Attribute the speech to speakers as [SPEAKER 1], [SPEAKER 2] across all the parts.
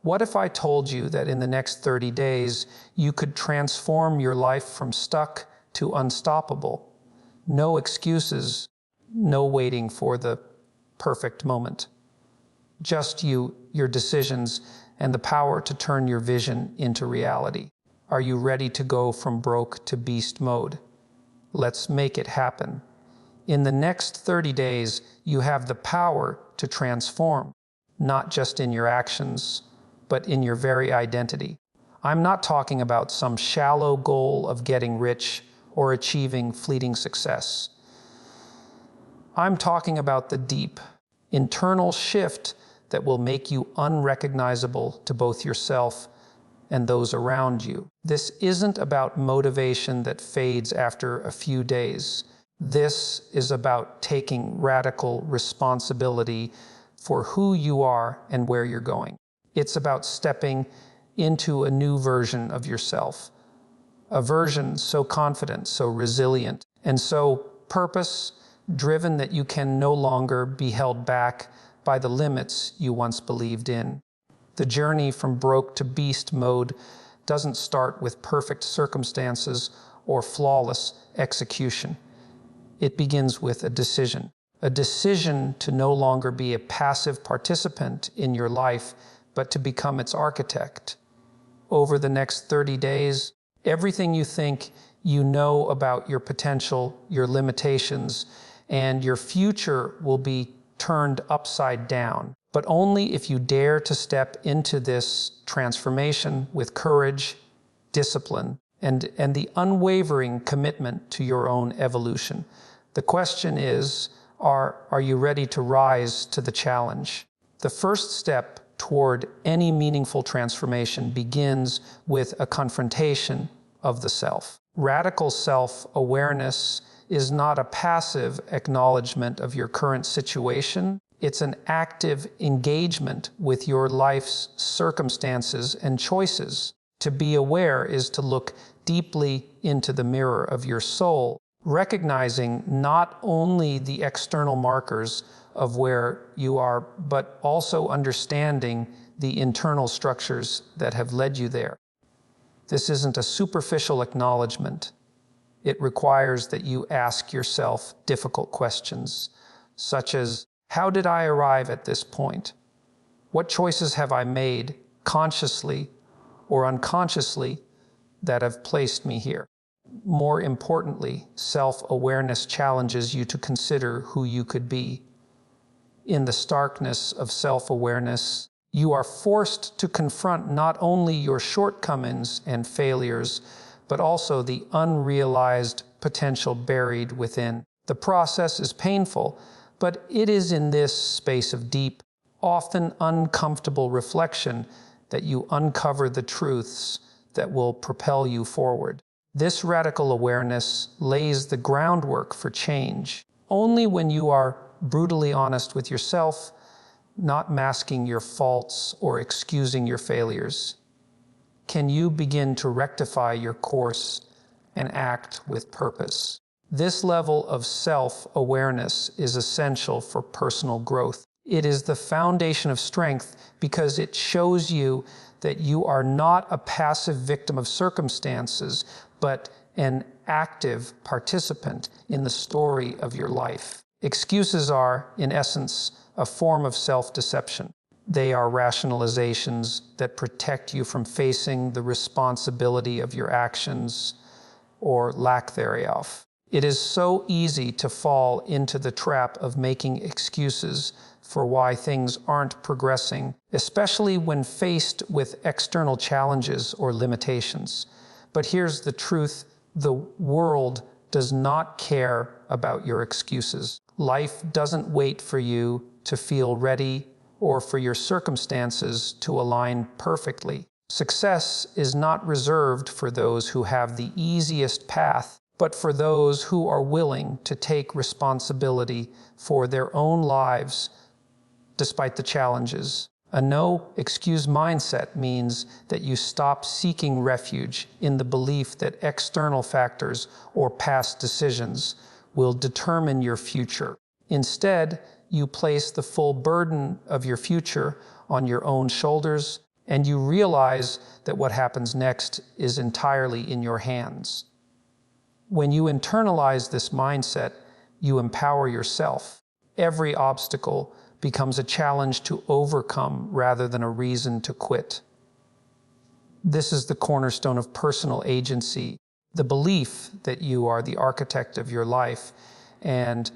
[SPEAKER 1] What if I told you that in the next 30 days, you could transform your life from stuck to unstoppable? No excuses, no waiting for the perfect moment. Just you, your decisions, and the power to turn your vision into reality. Are you ready to go from broke to beast mode? Let's make it happen. In the next 30 days, you have the power to transform, not just in your actions, but in your very identity. I'm not talking about some shallow goal of getting rich or achieving fleeting success. I'm talking about the deep, internal shift that will make you unrecognizable to both yourself and those around you. This isn't about motivation that fades after a few days. This is about taking radical responsibility for who you are and where you're going. It's about stepping into a new version of yourself, a version so confident, so resilient, and so purpose-driven that you can no longer be held back by the limits you once believed in. The journey from broke to beast mode doesn't start with perfect circumstances or flawless execution. It begins with a decision to no longer be a passive participant in your life, but to become its architect. Over the next 30 days, everything you think you know about your potential, your limitations, and your future will be turned upside down, but only if you dare to step into this transformation with courage, discipline, and the unwavering commitment to your own evolution. The question is, are you ready to rise to the challenge? The first step toward any meaningful transformation begins with a confrontation of the self. Radical self-awareness is not a passive acknowledgement of your current situation. It's an active engagement with your life's circumstances and choices. To be aware is to look deeply into the mirror of your soul, recognizing not only the external markers of where you are, but also understanding the internal structures that have led you there. This isn't a superficial acknowledgement. It requires that you ask yourself difficult questions, such as, how did I arrive at this point? What choices have I made, consciously or unconsciously, that have placed me here? More importantly, self-awareness challenges you to consider who you could be. In the starkness of self-awareness, you are forced to confront not only your shortcomings and failures, but also the unrealized potential buried within. The process is painful, but it is in this space of deep, often uncomfortable reflection that you uncover the truths that will propel you forward. This radical awareness lays the groundwork for change. Only when you are brutally honest with yourself, not masking your faults or excusing your failures, can you begin to rectify your course and act with purpose. This level of self-awareness is essential for personal growth. It is the foundation of strength because it shows you that you are not a passive victim of circumstances, but an active participant in the story of your life. Excuses are, in essence, a form of self-deception. They are rationalizations that protect you from facing the responsibility of your actions or lack thereof. It is so easy to fall into the trap of making excuses for why things aren't progressing, especially when faced with external challenges or limitations. But here's the truth: the world does not care about your excuses. Life doesn't wait for you to feel ready or for your circumstances to align perfectly. Success is not reserved for those who have the easiest path, but for those who are willing to take responsibility for their own lives despite the challenges. A no-excuse mindset means that you stop seeking refuge in the belief that external factors or past decisions will determine your future. Instead, you place the full burden of your future on your own shoulders, and you realize that what happens next is entirely in your hands. When you internalize this mindset, you empower yourself. Every obstacle becomes a challenge to overcome rather than a reason to quit. This is the cornerstone of personal agency, the belief that you are the architect of your life, and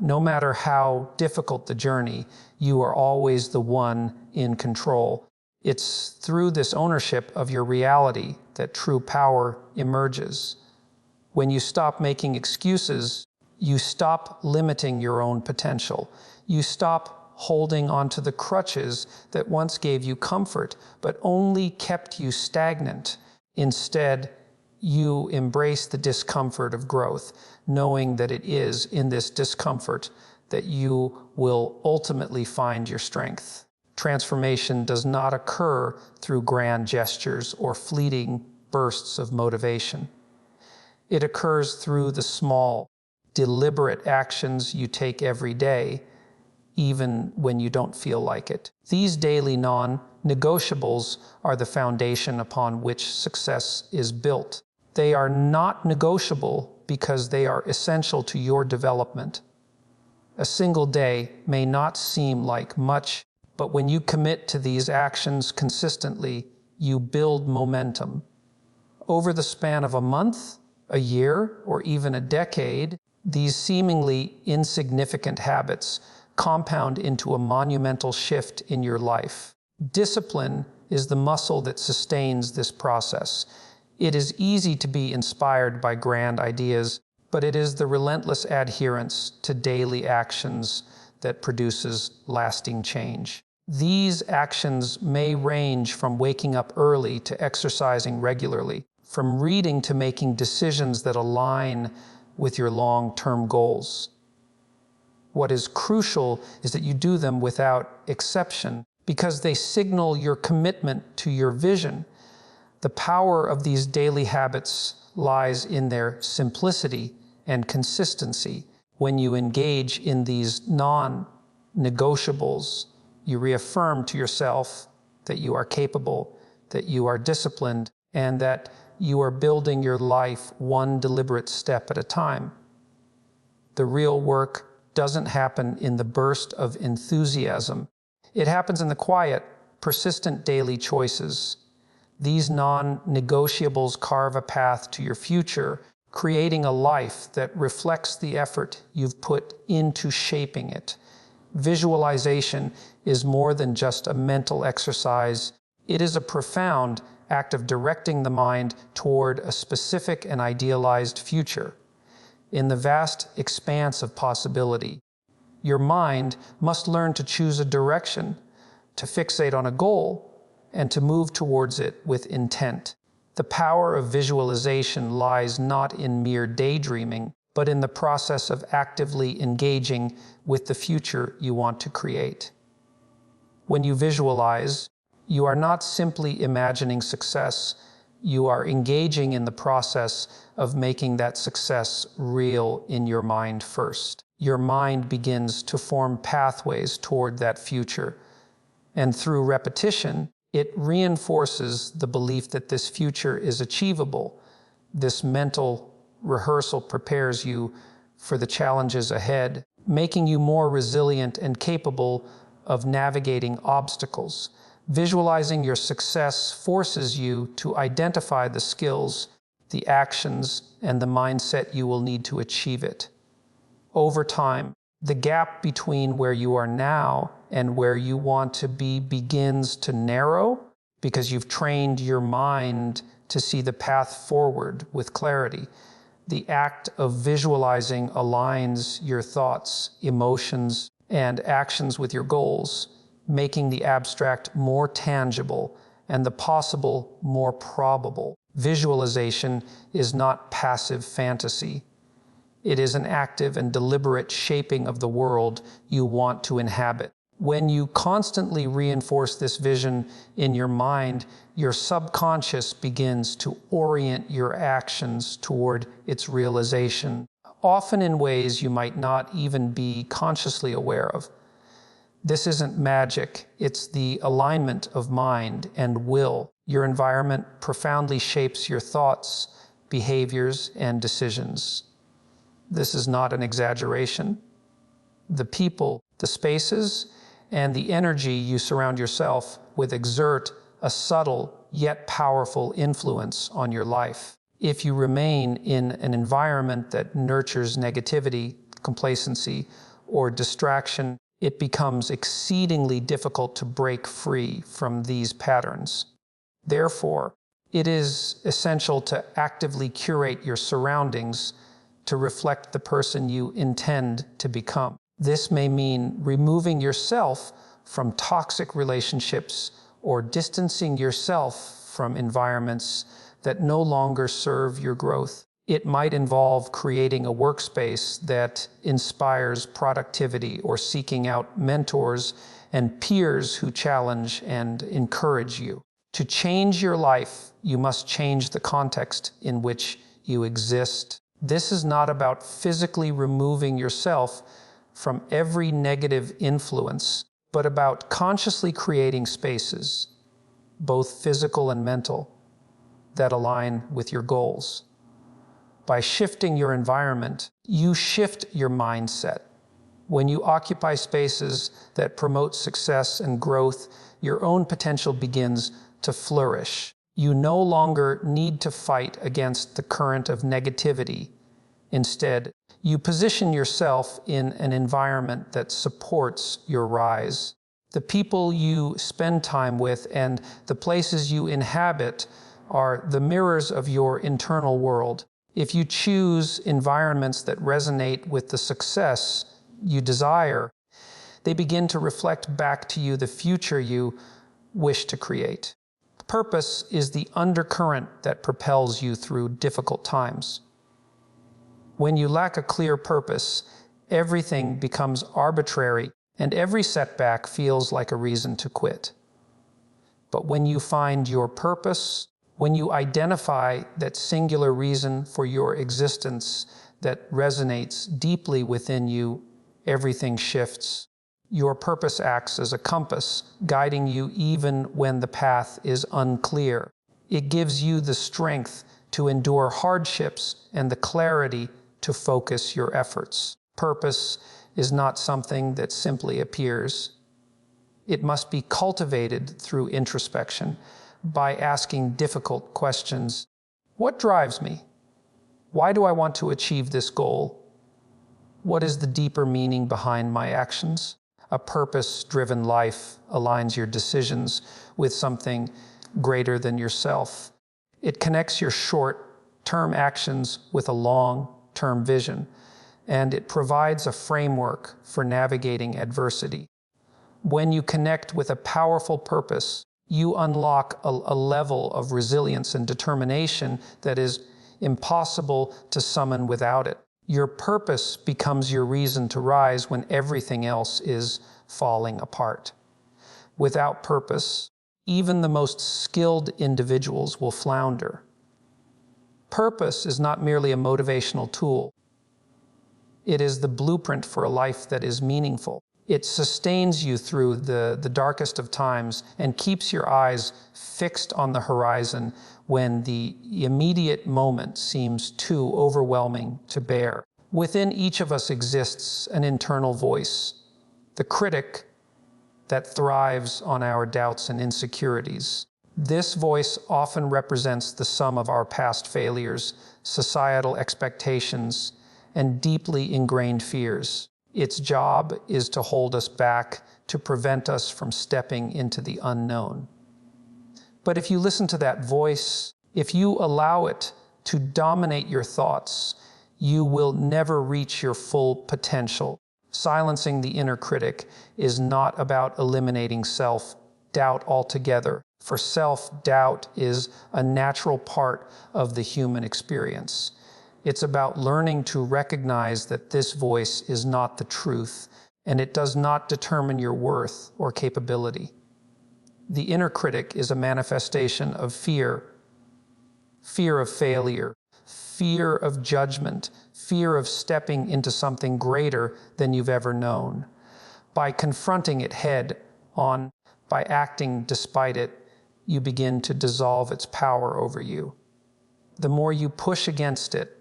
[SPEAKER 1] no matter how difficult the journey, you are always the one in control. It's through this ownership of your reality that true power emerges. When you stop making excuses, you stop limiting your own potential. You stop holding onto the crutches that once gave you comfort, but only kept you stagnant. Instead, you embrace the discomfort of growth, knowing that it is in this discomfort that you will ultimately find your strength. Transformation does not occur through grand gestures or fleeting bursts of motivation. It occurs through the small, deliberate actions you take every day, even when you don't feel like it. These daily non-negotiables are the foundation upon which success is built. They are not negotiable because they are essential to your development. A single day may not seem like much, but when you commit to these actions consistently, you build momentum. Over the span of a month, a year, or even a decade, these seemingly insignificant habits compound into a monumental shift in your life. Discipline is the muscle that sustains this process. It is easy to be inspired by grand ideas, but it is the relentless adherence to daily actions that produces lasting change. These actions may range from waking up early to exercising regularly, from reading to making decisions that align with your long-term goals. What is crucial is that you do them without exception, because they signal your commitment to your vision. The power of these daily habits lies in their simplicity and consistency. When you engage in these non-negotiables, you reaffirm to yourself that you are capable, that you are disciplined, and that you are building your life one deliberate step at a time. The real work doesn't happen in the burst of enthusiasm. It happens in the quiet, persistent daily choices. These non-negotiables carve a path to your future, creating a life that reflects the effort you've put into shaping it. Visualization is more than just a mental exercise. It is a profound act of directing the mind toward a specific and idealized future. In the vast expanse of possibility, your mind must learn to choose a direction, to fixate on a goal, and to move towards it with intent. The power of visualization lies not in mere daydreaming, but in the process of actively engaging with the future you want to create. When you visualize, you are not simply imagining success, you are engaging in the process of making that success real in your mind first. Your mind begins to form pathways toward that future, and through repetition, it reinforces the belief that this future is achievable. This mental rehearsal prepares you for the challenges ahead, making you more resilient and capable of navigating obstacles. Visualizing your success forces you to identify the skills, the actions, and the mindset you will need to achieve it. Over time, the gap between where you are now and where you want to be begins to narrow because you've trained your mind to see the path forward with clarity. The act of visualizing aligns your thoughts, emotions, and actions with your goals, making the abstract more tangible and the possible more probable. Visualization is not passive fantasy. It is an active and deliberate shaping of the world you want to inhabit. When you constantly reinforce this vision in your mind, your subconscious begins to orient your actions toward its realization, often in ways you might not even be consciously aware of. This isn't magic, it's the alignment of mind and will. Your environment profoundly shapes your thoughts, behaviors, and decisions. This is not an exaggeration. The people, the spaces, and the energy you surround yourself with exert a subtle yet powerful influence on your life. If you remain in an environment that nurtures negativity, complacency, or distraction, it becomes exceedingly difficult to break free from these patterns. Therefore, it is essential to actively curate your surroundings to reflect the person you intend to become. This may mean removing yourself from toxic relationships or distancing yourself from environments that no longer serve your growth. It might involve creating a workspace that inspires productivity or seeking out mentors and peers who challenge and encourage you. To change your life, you must change the context in which you exist. This is not about physically removing yourself from every negative influence, but about consciously creating spaces, both physical and mental, that align with your goals. By shifting your environment, you shift your mindset. When you occupy spaces that promote success and growth, your own potential begins to flourish. You no longer need to fight against the current of negativity. Instead, you position yourself in an environment that supports your rise. The people you spend time with and the places you inhabit are the mirrors of your internal world. If you choose environments that resonate with the success you desire, they begin to reflect back to you the future you wish to create. Purpose is the undercurrent that propels you through difficult times. When you lack a clear purpose, everything becomes arbitrary and every setback feels like a reason to quit. But when you find your purpose, when you identify that singular reason for your existence that resonates deeply within you, everything shifts. Your purpose acts as a compass, guiding you even when the path is unclear. It gives you the strength to endure hardships and the clarity to focus your efforts. Purpose is not something that simply appears. It must be cultivated through introspection by asking difficult questions. What drives me? Why do I want to achieve this goal? What is the deeper meaning behind my actions? A purpose-driven life aligns your decisions with something greater than yourself. It connects your short-term actions with a long-term vision, and it provides a framework for navigating adversity. When you connect with a powerful purpose, you unlock a level of resilience and determination that is impossible to summon without it. Your purpose becomes your reason to rise when everything else is falling apart. Without purpose, even the most skilled individuals will flounder. Purpose is not merely a motivational tool. It is the blueprint for a life that is meaningful. It sustains you through the darkest of times and keeps your eyes fixed on the horizon when the immediate moment seems too overwhelming to bear. Within each of us exists an internal voice, the critic that thrives on our doubts and insecurities. This voice often represents the sum of our past failures, societal expectations, and deeply ingrained fears. Its job is to hold us back, to prevent us from stepping into the unknown. But if you listen to that voice, if you allow it to dominate your thoughts, you will never reach your full potential. Silencing the inner critic is not about eliminating self-doubt altogether, for self-doubt is a natural part of the human experience. It's about learning to recognize that this voice is not the truth, and it does not determine your worth or capability. The inner critic is a manifestation of fear of failure, fear of judgment, fear of stepping into something greater than you've ever known. By confronting it head on, by acting despite it, you begin to dissolve its power over you. The more you push against it,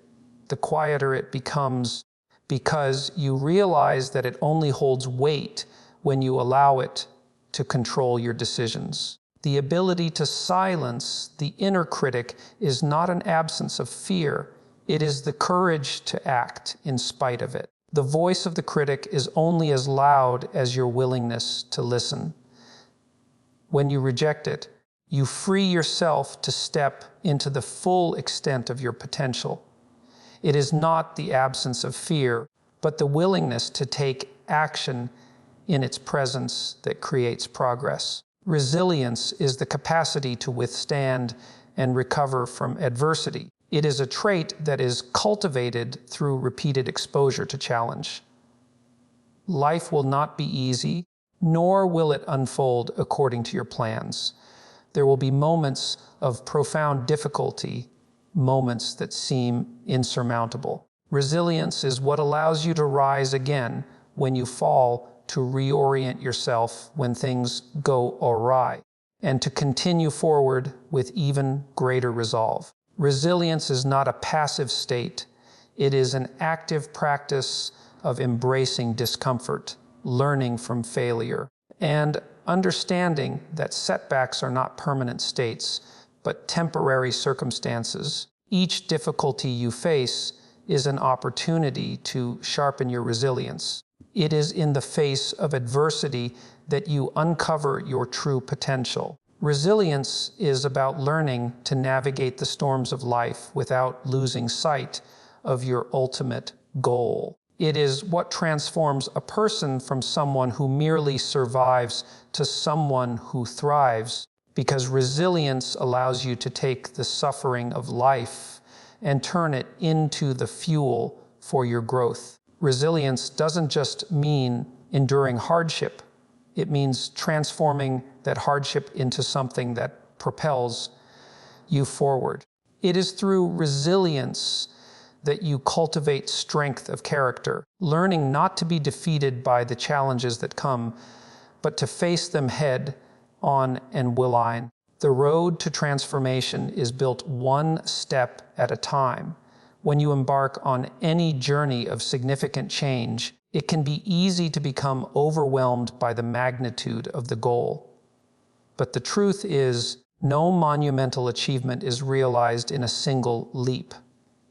[SPEAKER 1] the quieter it becomes, because you realize that it only holds weight when you allow it to control your decisions. The ability to silence the inner critic is not an absence of fear. It is the courage to act in spite of it. The voice of the critic is only as loud as your willingness to listen. When you reject it, you free yourself to step into the full extent of your potential. It is not the absence of fear, but the willingness to take action in its presence that creates progress. Resilience is the capacity to withstand and recover from adversity. It is a trait that is cultivated through repeated exposure to challenge. Life will not be easy, nor will it unfold according to your plans. There will be moments of profound difficulty, moments that seem insurmountable. Resilience is what allows you to rise again when you fall, to reorient yourself when things go awry, and to continue forward with even greater resolve. Resilience is not a passive state. It is an active practice of embracing discomfort, learning from failure, and understanding that setbacks are not permanent states, but temporary circumstances. Each difficulty you face is an opportunity to sharpen your resilience. It is in the face of adversity that you uncover your true potential. Resilience is about learning to navigate the storms of life without losing sight of your ultimate goal. It is what transforms a person from someone who merely survives to someone who thrives, because resilience allows you to take the suffering of life and turn it into the fuel for your growth. Resilience doesn't just mean enduring hardship. It means transforming that hardship into something that propels you forward. It is through resilience that you cultivate strength of character, learning not to be defeated by the challenges that come, but to face them head on and will I. The road to transformation is built one step at a time. When you embark on any journey of significant change, it can be easy to become overwhelmed by the magnitude of the goal. But the truth is, no monumental achievement is realized in a single leap.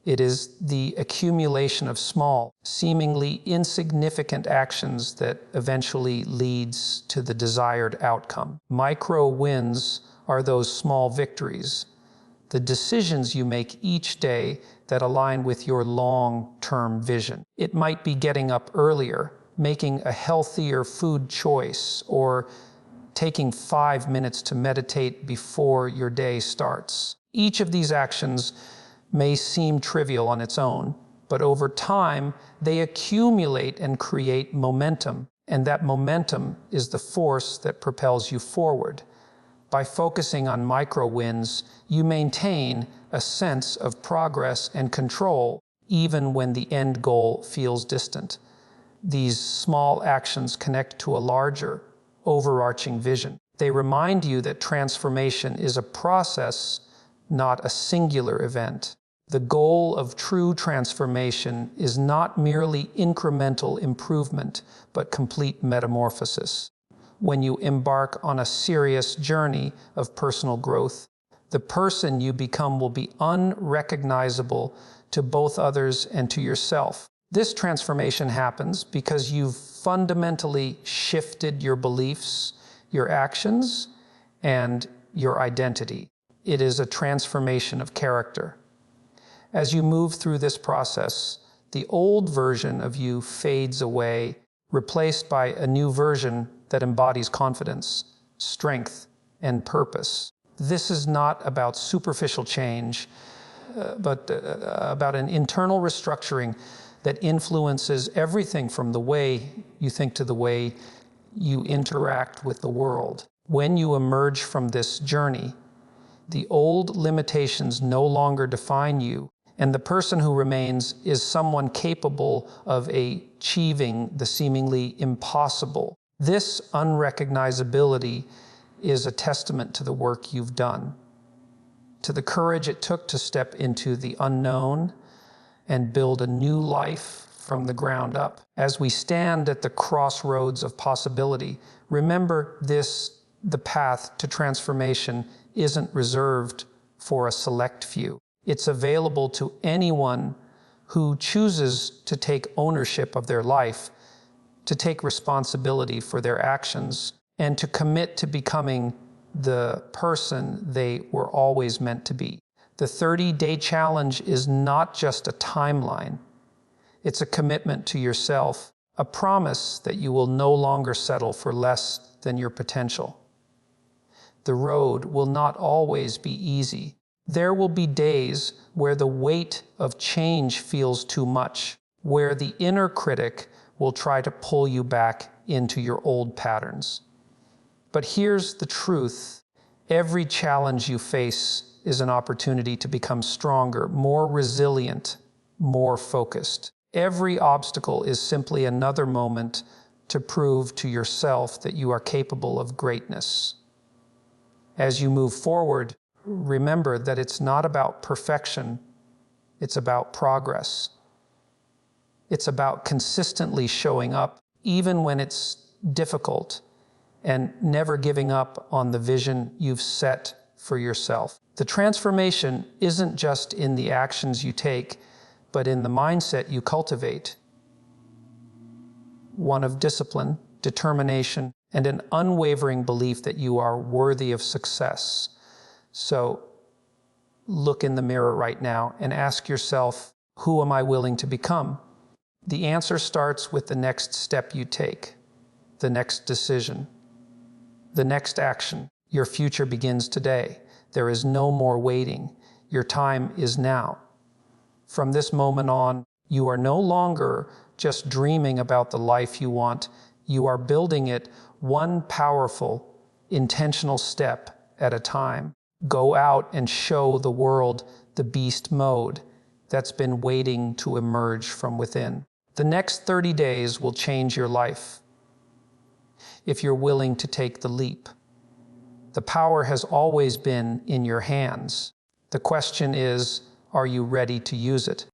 [SPEAKER 1] It is the accumulation of small, seemingly insignificant actions that eventually leads to the desired outcome. Micro wins are those small victories, the decisions you make each day that align with your long-term vision. It might be getting up earlier, making a healthier food choice, or taking 5 minutes to meditate before your day starts. Each of these actions may seem trivial on its own, but over time, they accumulate and create momentum, and that momentum is the force that propels you forward. By focusing on micro wins, you maintain a sense of progress and control, even when the end goal feels distant. These small actions connect to a larger, overarching vision. They remind you that transformation is a process, not a singular event. The goal of true transformation is not merely incremental improvement, but complete metamorphosis. When you embark on a serious journey of personal growth, the person you become will be unrecognizable to both others and to yourself. This transformation happens because you've fundamentally shifted your beliefs, your actions, and your identity. It is a transformation of character. As you move through this process, the old version of you fades away, replaced by a new version that embodies confidence, strength, and purpose. This is not about superficial change, but about an internal restructuring that influences everything from the way you think to the way you interact with the world. When you emerge from this journey, the old limitations no longer define you, And the person who remains is someone capable of achieving the seemingly impossible. This unrecognizability is a testament to the work you've done, to the courage it took to step into the unknown and build a new life from the ground up. As we stand at the crossroads of possibility, remember this: the path to transformation isn't reserved for a select few. It's available to anyone who chooses to take ownership of their life, to take responsibility for their actions, and to commit to becoming the person they were always meant to be. The 30-day challenge is not just a timeline. It's a commitment to yourself, a promise that you will no longer settle for less than your potential. The road will not always be easy. There will be days where the weight of change feels too much, where the inner critic will try to pull you back into your old patterns. But here's the truth: every challenge you face is an opportunity to become stronger, more resilient, more focused. Every obstacle is simply another moment to prove to yourself that you are capable of greatness. As you move forward, remember that it's not about perfection, it's about progress. It's about consistently showing up, even when it's difficult, and never giving up on the vision you've set for yourself. The transformation isn't just in the actions you take, but in the mindset you cultivate. One of discipline, determination, and an unwavering belief that you are worthy of success. So look in the mirror right now and ask yourself, who am I willing to become? The answer starts with the next step you take, the next decision, the next action. Your future begins today. There is no more waiting. Your time is now. From this moment on, you are no longer just dreaming about the life you want. You are building it one powerful, intentional step at a time. Go out and show the world the beast mode that's been waiting to emerge from within. The next 30 days will change your life if you're willing to take the leap. The power has always been in your hands. The question is, are you ready to use it?